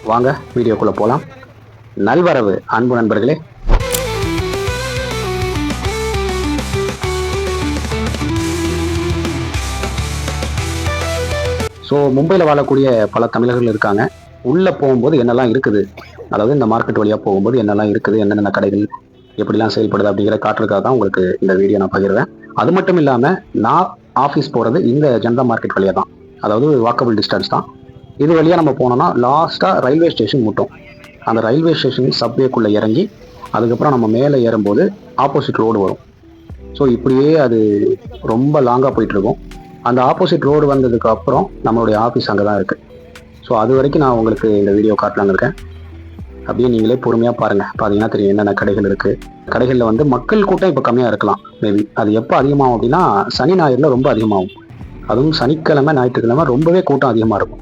வாங்க வீடியோக்குள்ளே போகலாம். நல்வரவு அன்பு நண்பர்களே. ஸோ மும்பையில் வாழக்கூடிய பல தமிழர்கள் இருக்காங்க. உள்ளே போகும்போது என்னெல்லாம் இருக்குது, அதாவது இந்த மார்க்கெட் வழியாக போகும்போது என்னெல்லாம் இருக்குது, என்னென்ன கடைகள் எப்படிலாம் செயல்படுது அப்படிங்கிற காட்டுறதுக்காக தான் உங்களுக்கு இந்த வீடியோ நான் பகிர்வேன். அது மட்டும் இல்லாமல் நான் ஆஃபீஸ் போகிறது இந்த ஜனதா மார்க்கெட் வழியாக தான், அதாவது வாக்கபிள் டிஸ்டன்ஸ் தான். இது வழியாக நம்ம போனோம்னா லாஸ்ட்டாக ரயில்வே ஸ்டேஷன் முட்டும். அந்த ரயில்வே ஸ்டேஷன் சப்வேக்குள்ளே இறங்கி அதுக்கப்புறம் நம்ம மேலே ஏறும்போது ஆப்போசிட் ரோடு வரும். ஸோ இப்படியே அது ரொம்ப லாங்காக போயிட்டுருக்கும். அந்த ஆப்போசிட் ரோடு வந்ததுக்கு அப்புறம் நம்மளுடைய ஆஃபீஸ் அங்கே தான் இருக்குது. ஸோ அது வரைக்கும் நான் உங்களுக்கு இந்த வீடியோ காட்டலான்னு இருக்கேன். அப்படியே நீங்களே பொறுமையாக பாருங்கள். பார்த்தீங்கன்னா தெரியும் என்னென்ன கடைகள் இருக்குது. கடைகளில் வந்து மக்கள் கூட்டம் இப்போ கம்மியாக இருக்கலாம். மேபி அது எப்போ அதிகமாகும் அப்படின்னா சனி ஞாயிறில் ரொம்ப அதிகமாகும். அதுவும் சனிக்கிழமை ஞாயிற்றுக்கிழமை ரொம்பவே கூட்டம் அதிகமாக இருக்கும்.